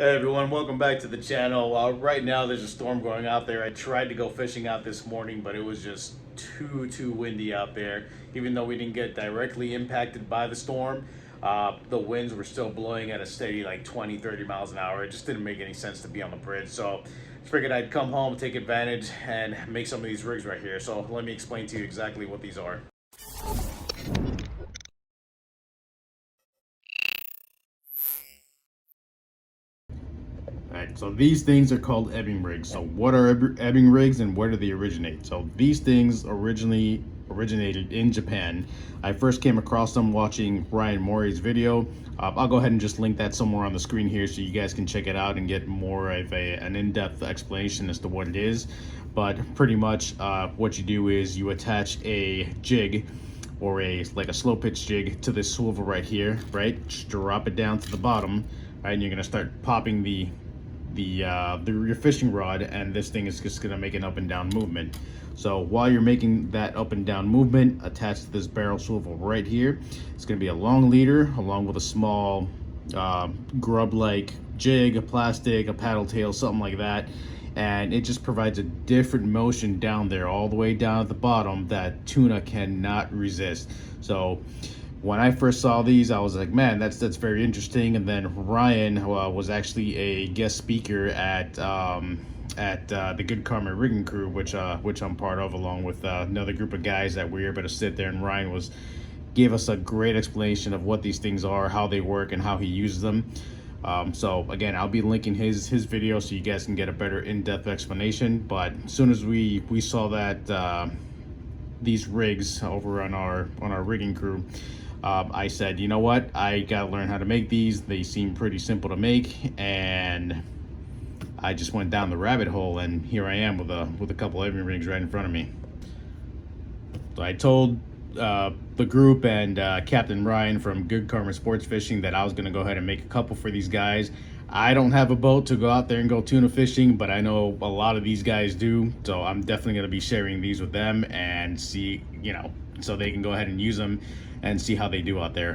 Hey everyone, welcome back to the channel. Right now there's a storm going out there. I tried to go fishing out this morning, but it was just too windy out there. Even though we didn't get directly impacted by the storm, the winds were still blowing at a steady like 20-30 miles an hour. It just didn't make any sense to be on the bridge. So I figured I'd come home, take advantage, and make some of these rigs right here. So let me explain to you exactly what these are. Alright, so these things are called Ebing rigs. So what are Ebing rigs and where do they originate? So these things originally originated in Japan. I first came across them watching Ryan Morie's video. I'll go ahead and just link that somewhere on the screen here so you guys can check it out and get more of an in-depth explanation as to what it is. But pretty much what you do is you attach a jig or like a slow pitch jig to this swivel right here, right? Just drop it down to the bottom, right? And you're gonna start popping your fishing rod, and this thing is just gonna make an up and down movement. So while you're making that up and down movement, attached to this barrel swivel right here, it's gonna be a long leader along with a small grub like jig, a plastic, a paddle tail, something like that. And it just provides a different motion down there, all the way down at the bottom, that tuna cannot resist. So when I first saw these, I was like, man, that's very interesting. And then Ryan was actually a guest speaker at the Good Karma rigging crew, which I'm part of, along with another group of guys that were able to sit there. And Ryan gave us a great explanation of what these things are, how they work, and how he uses them. So again, I'll be linking his video so you guys can get a better in-depth explanation. But as soon as we saw that these rigs over on our rigging crew, I said, you know what, I gotta learn how to make these. They seem pretty simple to make, and I just went down the rabbit hole, and here I am with a couple Ebing rigs right in front of me. So I told the group and Captain Ryan from Good Karma Sports Fishing that I was gonna go ahead and make a couple for these guys. I don't have a boat to go out there and go tuna fishing, but I know a lot of these guys do, so I'm definitely gonna be sharing these with them and see, so they can go ahead and use them and see how they do out there.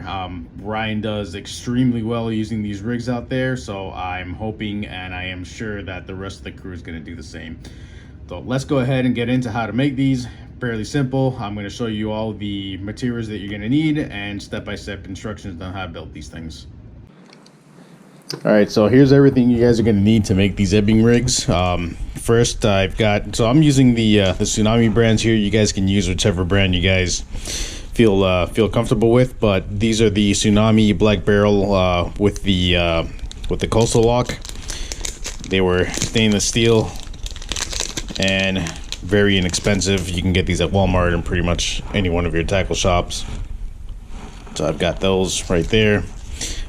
Ryan does extremely well using these rigs out there, so I'm hoping and I am sure that the rest of the crew is going to do the same. So let's go ahead and get into how to make these. Fairly simple. I'm going to show you all the materials that you're going to need and step-by-step instructions on how to build these things. All right, so here's everything you guys are going to need to make these Ebing rigs. First, I'm using the Tsunami brands here. You guys can use whichever brand you guys feel comfortable with, but these are the Tsunami black barrel with the coastal lock. They were stainless steel and very inexpensive. You can get these at Walmart and pretty much any one of your tackle shops. So I've got those right there.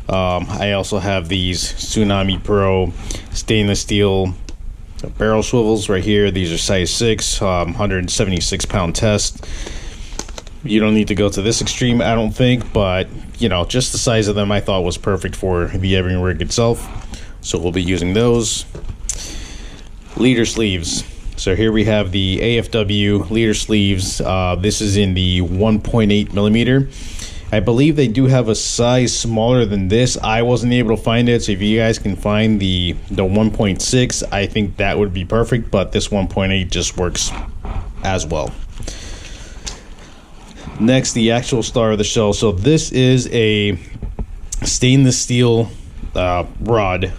I also have these Tsunami Pro stainless steel barrel swivels right here. These are size 6, 176 pound test. You don't need to go to this extreme, I don't think, but just the size of them I thought was perfect for the Ebing rig itself. So we'll be using those. Leader sleeves. So here we have the AFW Leader Sleeves. This is in the 1.8 millimeter. I believe they do have a size smaller than this. I wasn't able to find it, so if you guys can find the 1.6, I think that would be perfect, but this 1.8 just works as well. Next, the actual star of the show. So this is a stainless steel rod.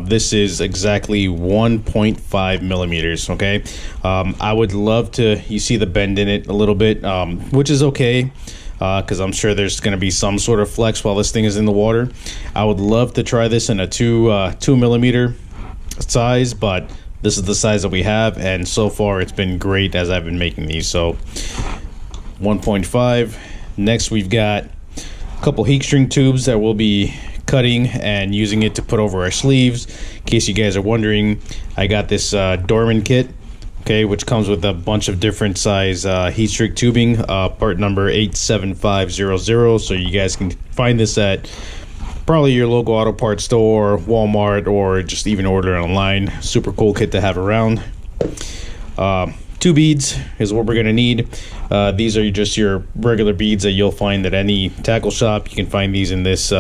This is exactly 1.5 millimeters. Okay, I would love to. You see the bend in it a little bit, which is okay, because I'm sure there's going to be some sort of flex while this thing is in the water. I would love to try this in a 2 millimeter size, but this is the size that we have, and so far it's been great as I've been making these. So 1.5. Next, we've got a couple heat shrink tubes that we'll be cutting and using it to put over our sleeves. In case you guys are wondering, I got this Dorman kit, okay, which comes with a bunch of different size heat shrink tubing, part number 87500. So you guys can find this at probably your local auto parts store, Walmart, or just even order it online. Super cool kit to have around. 2 beads is what we're going to need. These are just your regular beads that you'll find at any tackle shop. You can find these in this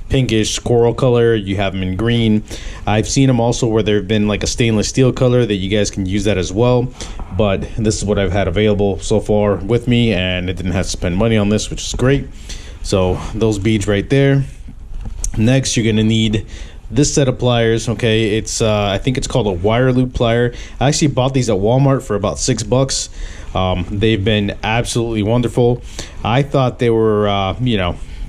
pinkish squirrel color. You have them in green. I've seen them also where they've been like a stainless steel color that you guys can use that as well. But this is what I've had available so far with me, and it didn't have to spend money on this, which is great. So those beads right there. Next, you're gonna need this set of pliers. Okay, it's I think it's called a wire loop plier. I actually bought these at Walmart for about $6. They've been absolutely wonderful. I thought they were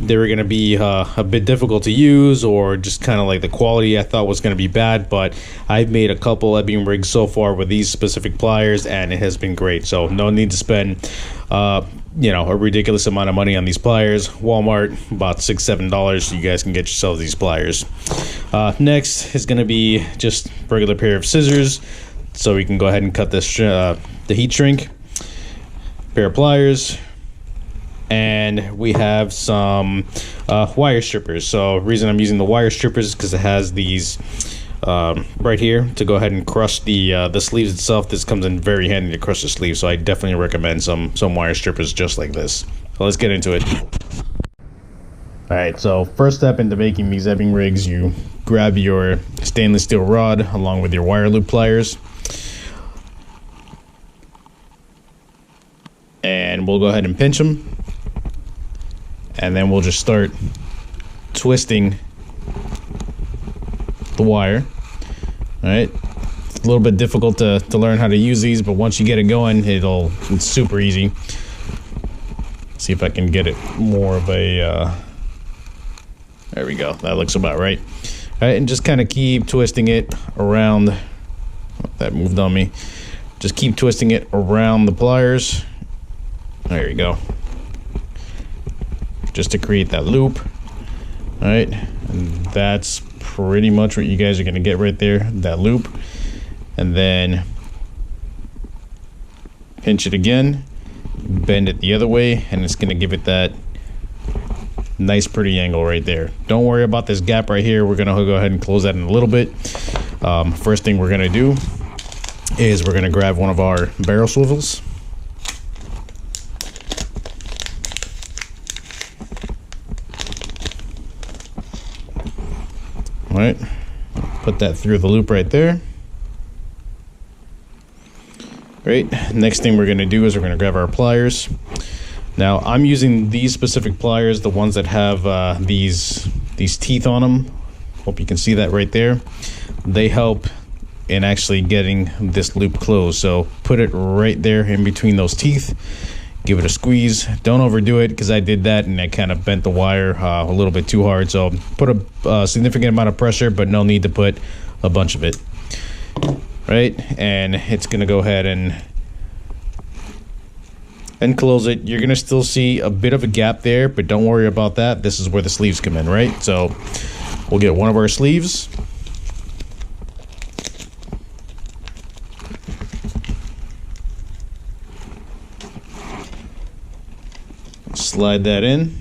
they were going to be a bit difficult to use, or just kind of like the quality I thought was going to be bad, but I've made a couple Ebing rigs so far with these specific pliers, and it has been great. So no need to spend a ridiculous amount of money on these pliers. Walmart, about $6-7. You guys can get yourselves these pliers. Next is going to be just a regular pair of scissors, so we can go ahead and cut this the heat shrink. Pair of pliers, and we have some wire strippers. So the reason I'm using the wire strippers is because it has these right here to go ahead and crush the sleeves itself. This comes in very handy to crush the sleeves, so I definitely recommend some wire strippers just like this. So let's get into it. All right, so first step into making these Ebing rigs, you grab your stainless steel rod along with your wire loop pliers, and we'll go ahead and pinch them, and then we'll just start twisting the wire. All right, it's a little bit difficult to learn how to use these, but once you get it going, it's super easy. See if I can get it more of a there we go, that looks about right. All right, and just kind of keep twisting it around. That moved on me. Just keep twisting it around the pliers. There you go, just to create that loop. All right, and that's pretty much what you guys are going to get right there, that loop. And then pinch it again, bend it the other way, and it's going to give it that nice pretty angle right there. Don't worry about this gap right here. We're going to go ahead and close that in a little bit. First thing we're going to do is we're going to grab one of our barrel swivels. All right, put that through the loop right there. Great. Next thing we're going to do is we're going to grab our pliers. Now I'm using these specific pliers, the ones that have these teeth on them. Hope you can see that right there. They help in actually getting this loop closed. So put it right there in between those teeth. Give it a squeeze. Don't overdo it, because I did that and I kind of bent the wire a little bit too hard. So put a significant amount of pressure, but no need to put a bunch of it. Right, and it's gonna go ahead and close it. You're gonna still see a bit of a gap there, but don't worry about that. This is where the sleeves come in, right? So we'll get one of our sleeves. Slide that in.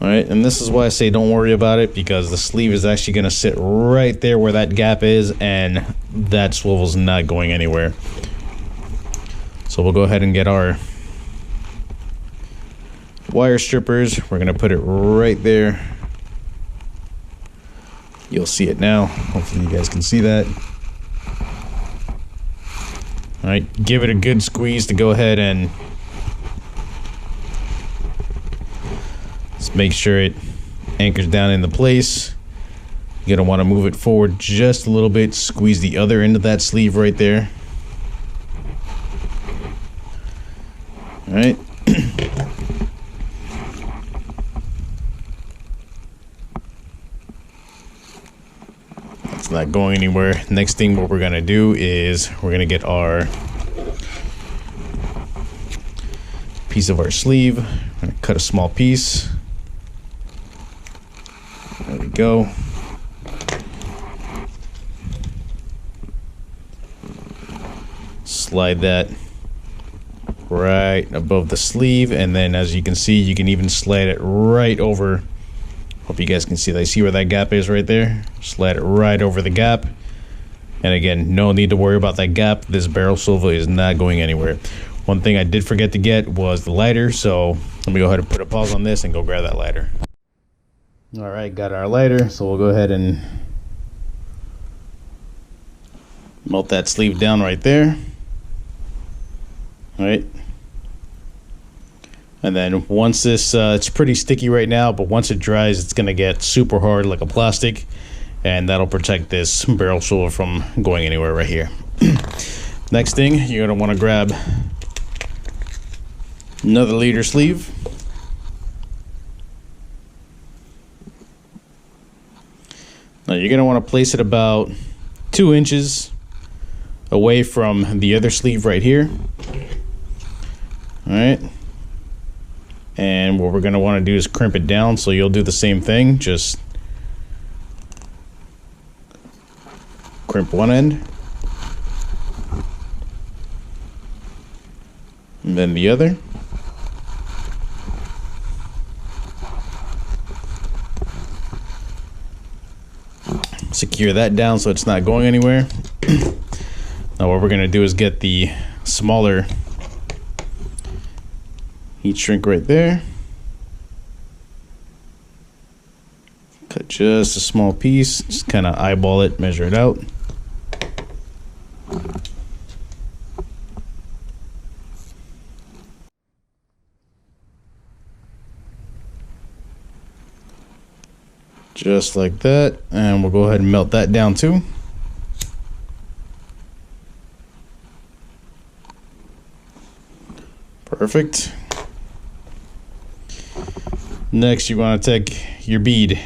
All right, and this is why I say don't worry about it, because the sleeve is actually going to sit right there where that gap is, and that swivel's not going anywhere. So we'll go ahead and get our wire strippers. We're going to put it right there. You'll see it now. Hopefully you guys can see that. All right, give it a good squeeze to go ahead and make sure it anchors down into place. You're gonna want to move it forward just a little bit. Squeeze the other end of that sleeve right there. All right. It's not going anywhere. Next thing what we're gonna do is we're gonna get our piece of our sleeve. We're gonna cut a small piece. There we go. Slide that right above the sleeve, and then as you can see, you can even slide it right over. Hope you guys can see that. You see where that gap is right there? Slide it right over the gap. And again, no need to worry about that gap. This barrel swivel is not going anywhere. One thing I did forget to get was the lighter, so Let me go ahead and put a pause on this and go grab that lighter. All right, got our lighter, so we'll go ahead and melt that sleeve down right there. All right. And then once this, it's pretty sticky right now, but once it dries, it's gonna get super hard like a plastic, and that'll protect this barrel swivel from going anywhere right here. Next thing, you're gonna wanna grab another leader sleeve. Now you're gonna wanna place it about 2 inches away from the other sleeve right here. All right. And what we're going to want to do is crimp it down, so you'll do the same thing. Just crimp one end and then the other. Secure that down so it's not going anywhere. Now what we're going to do is get the smaller heat shrink right there. Cut just a small piece, just kind of eyeball it, measure it out. Just like that, and we'll go ahead and melt that down too. Perfect. Next, you want to take your bead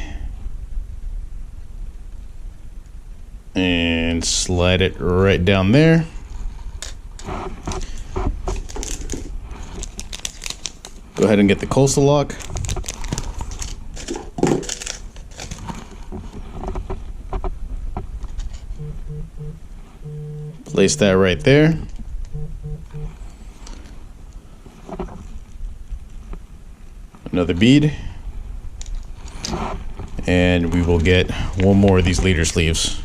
and slide it right down there. Go ahead and get the coastal lock. Place that right there. Another bead, and we will get one more of these leader sleeves.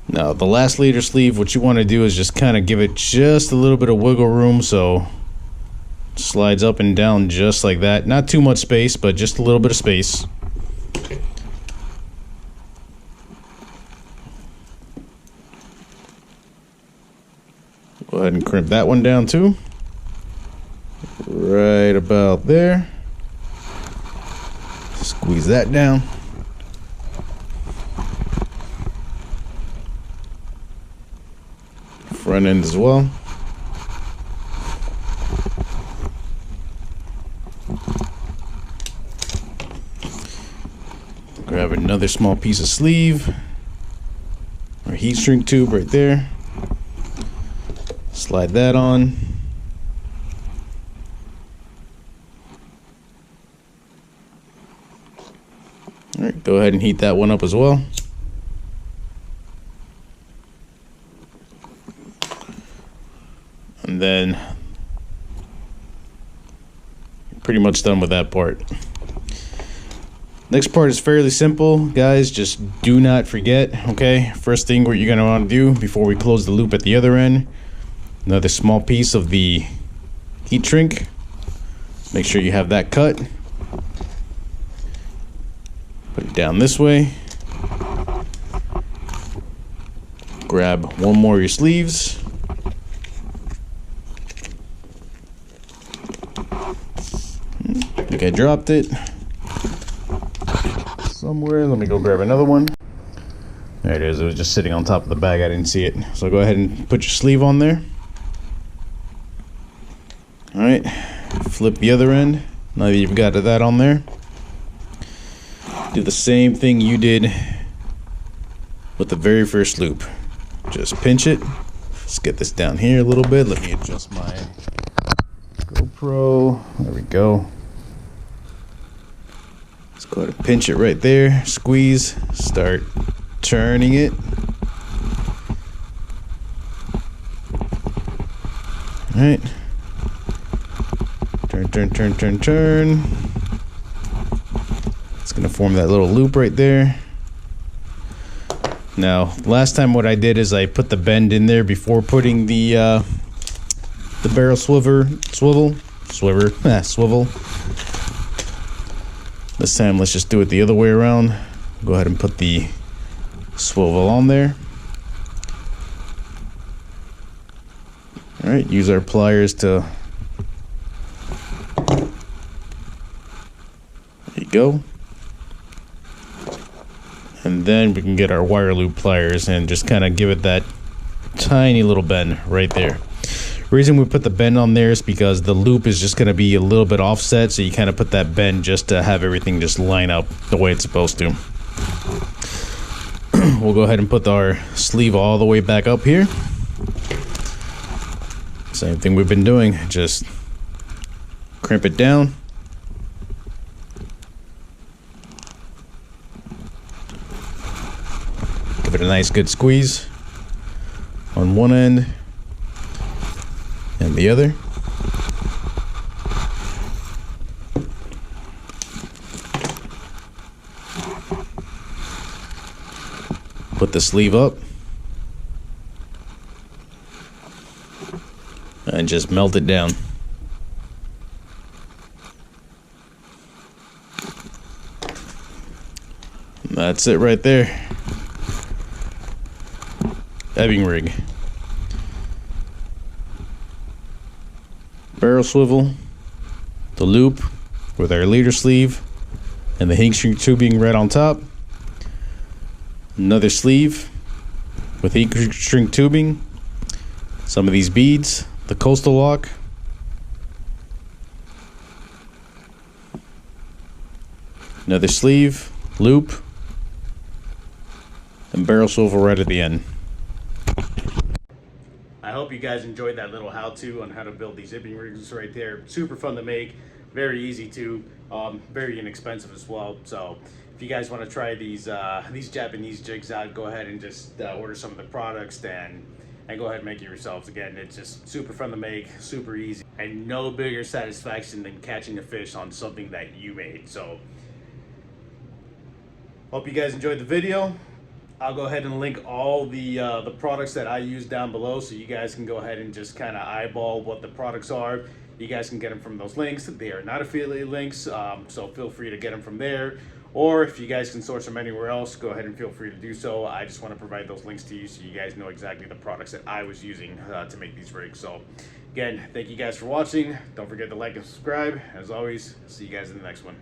Now the last leader sleeve, what you want to do is just kind of give it just a little bit of wiggle room, so it slides up and down just like that. Not too much space, but just a little bit of space. Go ahead and crimp that one down too. Right about there. Squeeze that down. Front end as well. Grab another small piece of sleeve or heat shrink tube right there. Slide that on. All right, go ahead and heat that one up as well. And then you're pretty much done with that part. Next part is fairly simple, guys. Just do not forget, okay? First thing what you're gonna want to do before we close the loop at the other end, another small piece of the heat shrink. Make sure you have that cut. Put it down this way. Grab one more of your sleeves. I think I dropped it somewhere. Let me go grab another one. There it is. It was just sitting on top of the bag. I didn't see it. So go ahead and put your sleeve on there. All right, flip the other end. Now that you've got that on there, do the same thing you did with the very first loop. Just pinch it. Let's get this down here a little bit. Let me adjust my GoPro. There we go. Let's go ahead and pinch it right there. Squeeze. Start turning it. All right. Turn. It's gonna form that little loop right there. Now, last time what I did is I put the bend in there before putting the barrel swivel. This time, let's just do it the other way around. Go ahead and put the swivel on there. All right, use our pliers to. There you go. And then we can get our wire loop pliers and just kind of give it that tiny little bend right there. Reason we put the bend on there is because the loop is just going to be a little bit offset, so you kind of put that bend just to have everything just line up the way it's supposed to. We'll go ahead and put our sleeve all the way back up here. Same thing we've been doing, just crimp it down. Give it a nice good squeeze on one end and the other. Put the sleeve up and just melt it down. That's it right there. Ebing rig. Barrel swivel, the loop with our leader sleeve, and the heat shrink tubing right on top. Another sleeve with heat shrink tubing. Some of these beads, the coastal lock. Another sleeve, loop, and barrel swivel right at the end. I hope you guys enjoyed that little how-to on how to build these Ebing rigs right there. Super fun to make, very easy to, very inexpensive as well. So if you guys want to try these Japanese jigs out, go ahead and just order some of the products and go ahead and make it yourselves. Again, it's just super fun to make, super easy, and no bigger satisfaction than catching a fish on something that you made. So hope you guys enjoyed the video. I'll go ahead and link all the products that I use down below, so you guys can go ahead and just kind of eyeball what the products are. You guys can get them from those links. They are not affiliate links, so feel free to get them from there. Or if you guys can source them anywhere else, go ahead and feel free to do so. I just want to provide those links to you so you guys know exactly the products that I was using to make these rigs. So again, thank you guys for watching. Don't forget to like and subscribe. As always, see you guys in the next one.